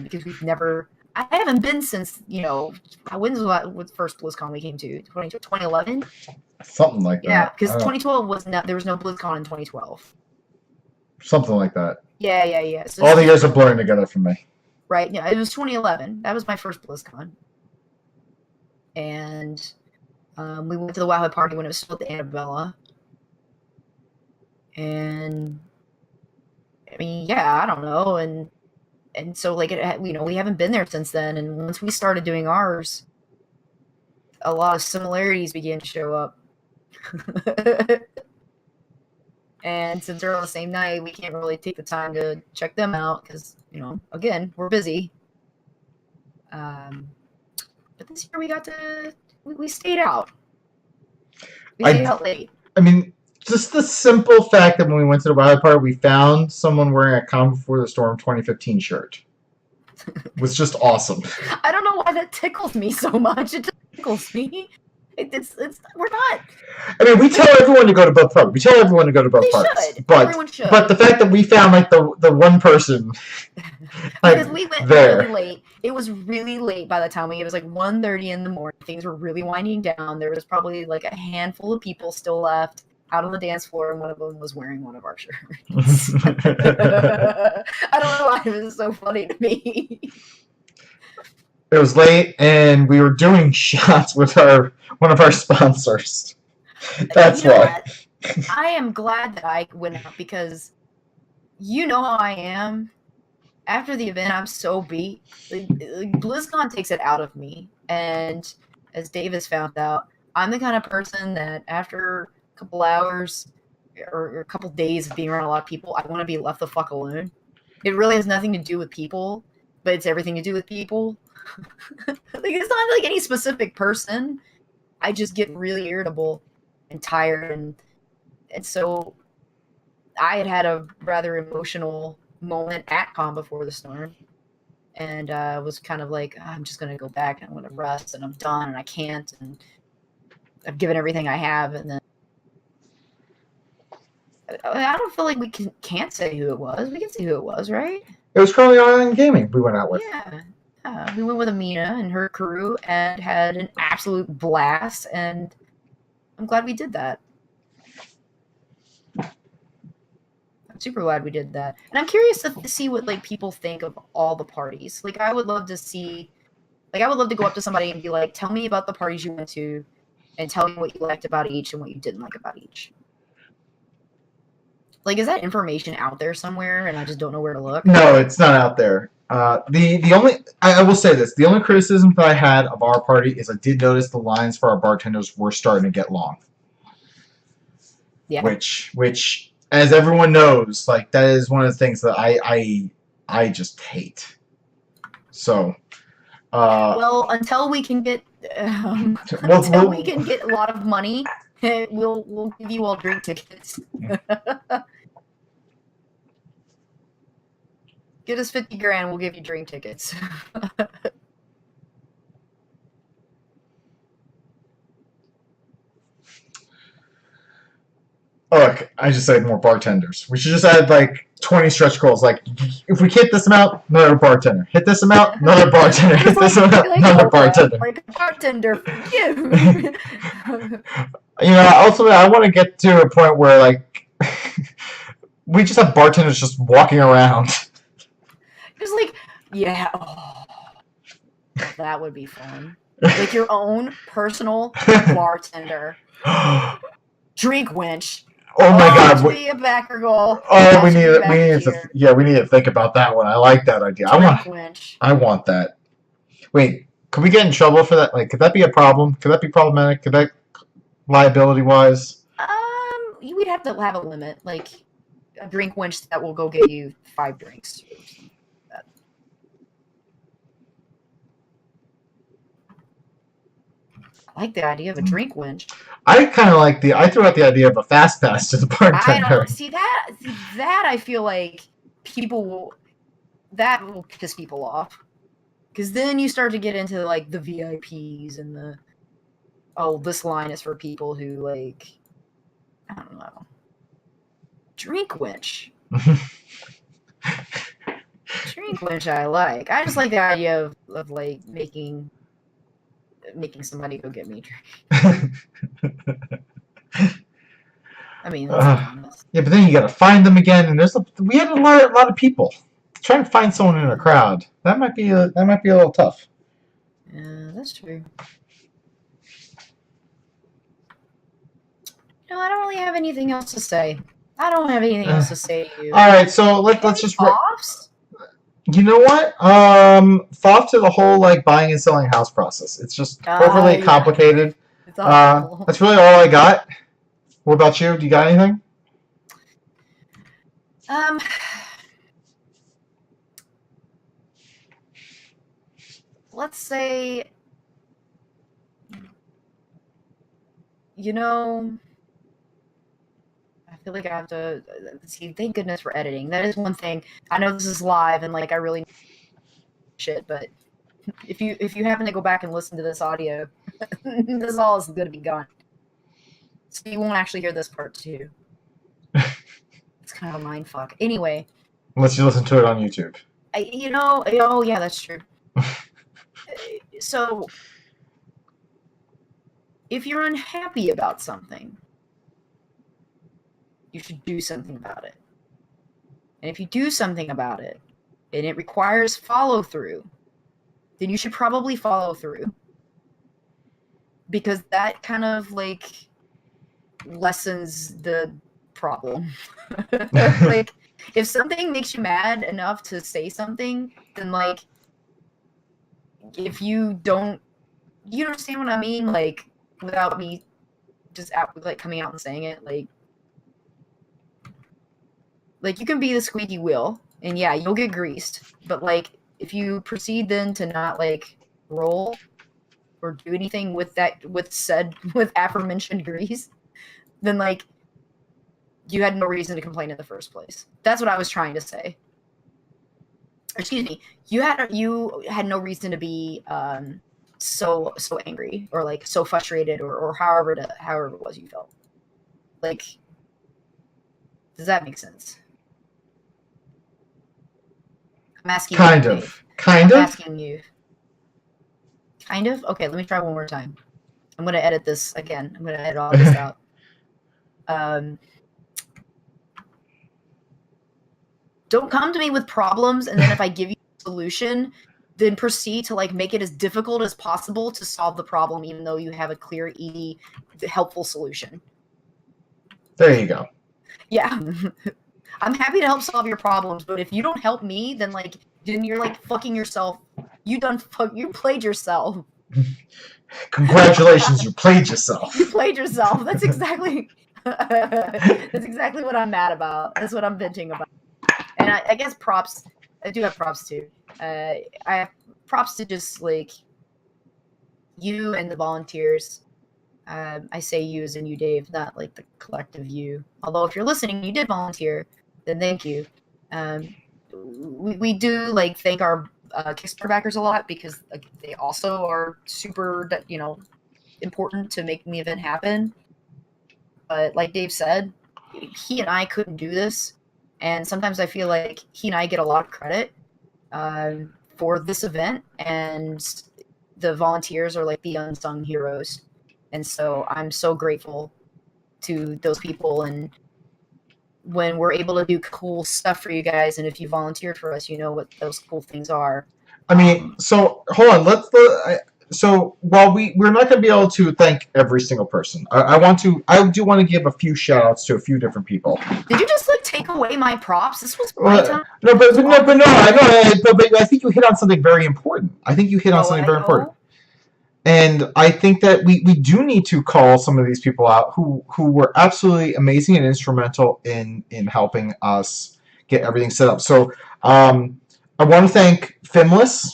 because we've never. I haven't been since, you know, when's the first BlizzCon we came to? 2011? Something like that. Yeah, because 2012 was not. There was no BlizzCon in 2012. Something like that. Yeah. So all the years are blurring together for me. Right. Yeah, it was 2011. That was my first BlizzCon. And we went to the Wowhead party when it was still at the Annabella. And I mean, yeah, I don't know, and so like you know, we haven't been there since then. And once we started doing ours, a lot of similarities began to show up. And since they're on the same night, we can't really take the time to check them out because, you know, again, we're busy. But this year we stayed out. We stayed out late. I mean, just the simple fact that when we went to the Wowhead party, we found someone wearing a Calm Before the Storm 2015 shirt. Was just awesome. I don't know why that tickles me so much. It just tickles me. It's we're not. I mean, we tell everyone to go to both parties. We tell everyone to go to both parties. Should. But everyone should. But the fact that we found like the one person, like, because we went there. Really late. It was really late by the time it was like 1:30 in the morning. Things were really winding down. There was probably like a handful of people still left out on the dance floor, and one of them was wearing one of our shirts. I don't know why it was so funny to me. It was late, and we were doing shots with one of our sponsors. That's why. I am glad that I went out because you know how I am. After the event, I'm so beat. Like, BlizzCon takes it out of me, and as Dave has found out, I'm the kind of person that after a couple hours or a couple days of being around a lot of people, I want to be left the fuck alone. It really has nothing to do with people, but it's everything to do with people. Like, it's not like any specific person. I just get really irritable and tired, and so I had a rather emotional moment at Calm Before the Storm, and was kind of like, I'm just gonna go back and I'm gonna rest, and I'm done, and I can't, and I've given everything I have, and then I don't feel like we can't say who it was. We can say who it was, right? It was Curly Island Gaming we went out with. Yeah. We went with Amina and her crew and had an absolute blast, and I'm glad we did that. super glad we did that. And I'm curious to see what like people think of all the parties. Like I would love to see, like I would love to go up to somebody and be like, tell me about the parties you went to, and tell me what you liked about each and what you didn't like about each. Like, is that information out there somewhere and I just don't know where to look? No, it's not out there. The only I will say this: the only criticism that I had of our party is I did notice the lines for our bartenders were starting to get long. Yeah. Which, as everyone knows, like that is one of the things that I just hate. So. Well, until we can get we can get a lot of money, we'll give you all drink tickets. Get us 50 grand, we'll give you drink tickets. Look, I just said more bartenders. We should just add like 20 stretch goals. Like, if we hit this amount, another bartender. Hit this amount, another bartender. Hit this amount, another bartender. Like a bartender for you. You know, ultimately, I want to get to a point where like we just have bartenders just walking around. Just like, yeah, oh, that would be fun. Like your own personal bartender. Drink winch. Oh my God! Be a backer goal. Oh, we need to think about that one. I like that idea. I want that. Wait, could we get in trouble for that? Like, could that be a problem? Could that be problematic? Could that liability wise? We'd have to have a limit, like a drink winch that will go get you 5 drinks. I like the idea of a drink winch. I threw out the idea of a fast pass to the bartender. I don't see that. I feel like will piss people off, because then you start to get into like the VIPs and this line is for people who like, I don't know. Drink winch. Drink winch. I like. I just like the idea of like making somebody go get me a drink. I mean, yeah, but then you gotta find them again, and we had a lot of people. Trying to find someone in a crowd that might be a little tough. Yeah, that's true. No, I don't really have anything else to say. I don't have anything else to say to you. All right, so let's just. Thoughts? You know what? Thought to the whole like buying and selling house process. It's just overly complicated. It's that's really all I got. What about you? Do you got anything? Let's say, you know, I feel like I have to see. Thank goodness for editing. That is one thing. I know this is live, and like I really shit, but if you happen to go back and listen to this audio, this all is going to be gone. So you won't actually hear this part too. It's kind of a mind fuck. Anyway. Unless you listen to it on YouTube. Oh yeah, that's true. So, if you're unhappy about something, you should do something about it. And if you do something about it, and it requires follow-through, then you should probably follow through. Because that kind of, like, lessens the problem. Like, if something makes you mad enough to say something, then, like, if you don't, you understand what I mean? Like, without me just coming out and saying it, like you can be the squeaky wheel, and yeah, you'll get greased. But like, if you proceed then to not like roll or do anything with aforementioned grease, then like you had no reason to complain in the first place. That's what I was trying to say. Excuse me, you had no reason to be so angry or like so frustrated or however it was you felt. Like, does that make sense? I'm asking kind you. Of. I'm asking you. Kind of? Okay, let me try one more time. I'm gonna edit this again. I'm gonna edit all this out. Don't come to me with problems, and then if I give you a solution, then proceed to like make it as difficult as possible to solve the problem, even though you have a clear, easy, helpful solution. There you go. Yeah. I'm happy to help solve your problems, but if you don't help me, then you're like fucking yourself. You played yourself. Congratulations, you played yourself. You played yourself. That's exactly what I'm mad about. That's what I'm venting about. And I guess props. I do have props too. I have props to just like you and the volunteers. I say you as in you, Dave, not like the collective you. Although if you're listening, you did volunteer, then thank you. We do like thank our Kickstarter backers a lot because they also are super, important to making the event happen. But like Dave said, he and I couldn't do this, and sometimes I feel like he and I get a lot of credit for this event, and the volunteers are like the unsung heroes. And so I'm so grateful to those people, and when we're able to do cool stuff for you guys, and if you volunteered for us, you know what those cool things are. I mean, so hold on. So while we're not going to be able to thank every single person, I do want to give a few shout outs to a few different people. Did you just like take away my props? This was my time. No, but I think you hit on something very important. And I think that we do need to call some of these people out who were absolutely amazing and instrumental in helping us get everything set up. So I want to thank Finless.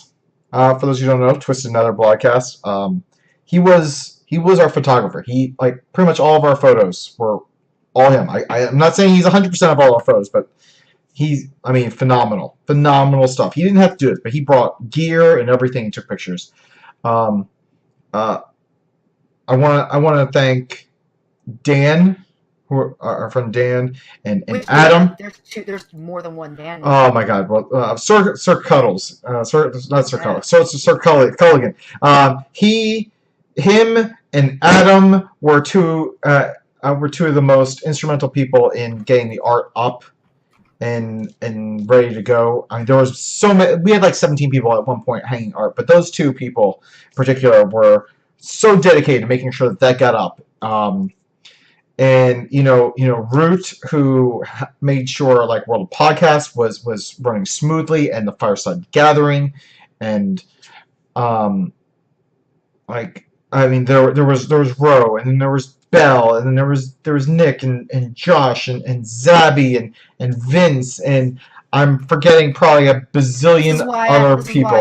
For those who don't know, Twisted Nether broadcast. He was our photographer. He pretty much all of our photos were all him. I'm not saying he's 100% of all our photos, but phenomenal stuff. He didn't have to do it, but he brought gear and everything and took pictures. I want to thank Dan, our friend Dan, and Adam. There's more than one Dan. Oh my God! Well, Sir Cuddles, not Sir Cuddles. So it's Sir Culligan. Him, and Adam were two of the most instrumental people in getting the art up and ready to go. I mean, there was so many. We had like 17 people at one point hanging art, but those two people in particular were so dedicated to making sure that got up. And Root, who made sure like World of Podcast was running smoothly, and the Fireside Gathering, and there was Ro, and then there was Bell, and then there was Nick and Josh and Zabby and Vince, and I'm forgetting probably a bazillion other people.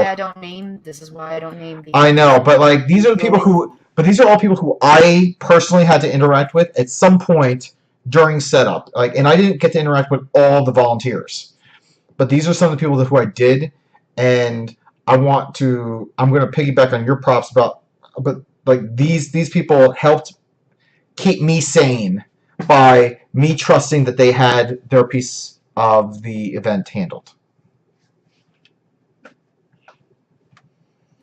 This is why I don't name these. I know, but these are the people who. But these are all people who I personally had to interact with at some point during setup. And I didn't get to interact with all the volunteers. But these are some of the people who I did, and I'm going to piggyback on your props but these people helped keep me sane by me trusting that they had their piece of the event handled.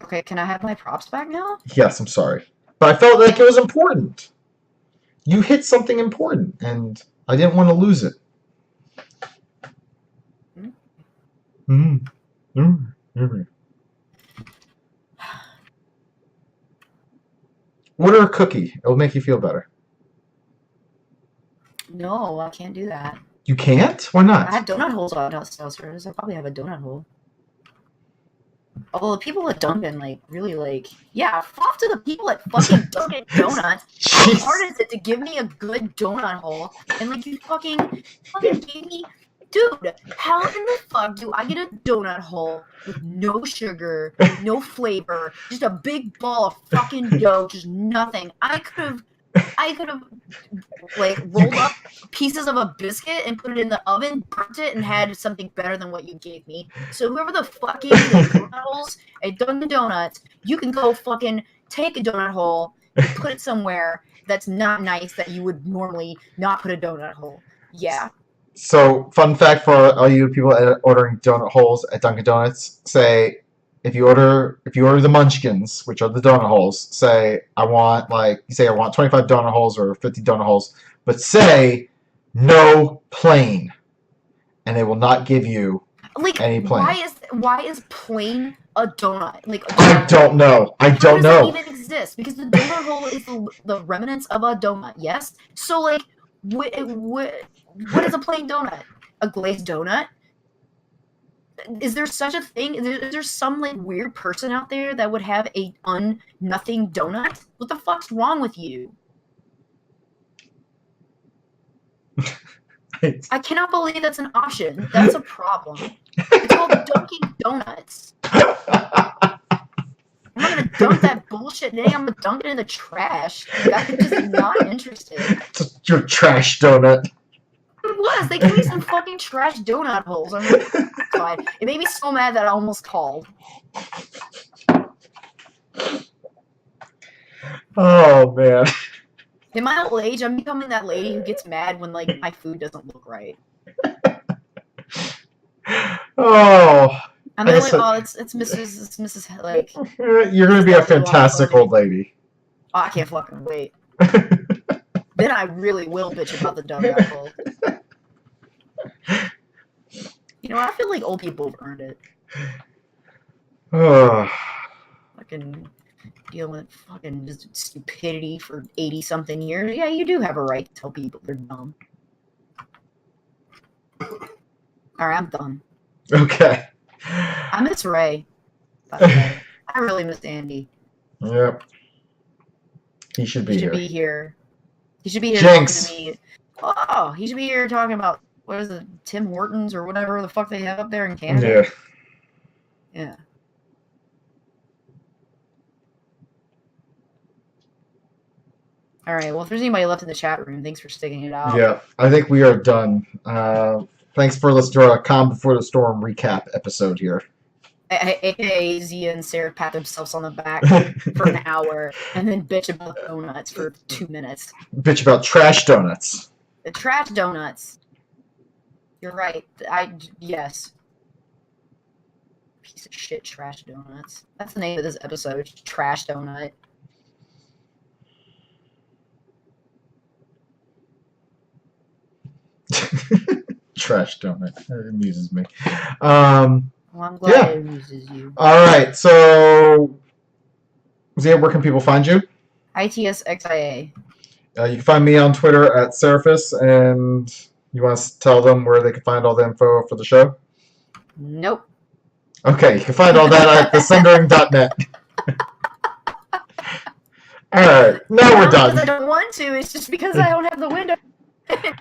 Okay, can I have my props back now? Yes, I'm sorry. But I felt like it was important. You hit something important, and I didn't want to lose it. Order a cookie. It'll make you feel better. No, I can't do that. You can't? Why not? I have donut holes downstairs. I probably have a donut hole. Although the people at Dunkin' fuck off to the people at fucking Dunkin' Donuts. How hard is it to give me a good donut hole? And you fucking gave me, dude. How in the fuck do I get a donut hole with no sugar, no flavor, just a big ball of fucking dough, just nothing? I could have rolled up pieces of a biscuit and put it in the oven, burnt it, and had something better than what you gave me. So whoever the fuck gave me the donut holes at Dunkin' Donuts, you can go fucking take a donut hole and put it somewhere that's not nice that you would normally not put a donut hole. Yeah. So, fun fact for all you people ordering donut holes at Dunkin' Donuts, say, if you order the Munchkins, which are the donut holes, say I want 25 donut holes or 50 donut holes, but say no plain, and they will not give you Like, any plain. why is plain a donut? Like, I don't know. I How don't does know. that even exist? Because the donut hole is the remnants of a donut. Yes. So like, what is a plain donut? A glazed donut? Is there such a thing? Is there some like weird person out there that would have a nothing donut? What the fuck's wrong with you? I cannot believe that's an option. That's a problem. It's called Dunkin' Donuts. I'm not gonna dunk that bullshit thing. I'm gonna dunk it in the trash. Like, I'm just not interested. It's your trash donut. It was. They gave me some fucking trash donut holes. I'm like, fine. It made me so mad that I almost called. Oh man. In my old age, I'm becoming that lady who gets mad when like my food doesn't look right. Oh. I'm like, oh, it's Mrs. Like. You're gonna be a fantastic old lady. Oh, I can't fucking wait. Then I really will bitch about the donut hole. You know, I feel like old people have earned it. Fucking dealing with fucking just stupidity for 80-something years. Yeah, you do have a right to tell people they're dumb. Alright, I'm done. Okay. I miss Ray, by the way. I really miss Andy. Yep. He should be here. He should be here Jinx. talking to me. Oh, he should be here talking about, what is it, Tim Hortons or whatever the fuck they have up there in Canada? Yeah. Alright, well, if there's anybody left in the chat room, thanks for sticking it out. Yeah, I think we are done. Thanks for listening to our Calm Before the Storm recap episode here. AKA Xia and Ceraphus pat themselves on the back for an hour and then bitch about donuts for 2 minutes. Bitch about trash donuts. The trash donuts. You're right. Yes. Piece of shit trash donuts. That's the name of this episode. Trash donut. Trash donut. It amuses me. Well, I'm glad it amuses you. Alright, so Zia, where can people find you? ITSXIA. You can find me on Twitter at Ceraphus, and you want to tell them where they can find all the info for the show? Nope. Okay, you can find all that at thesundering.net. Alright, now we're done. Because I don't want to, it's just because I don't have the window.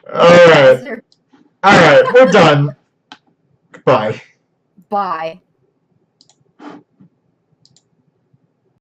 Alright. Alright, we're done. Goodbye. Bye.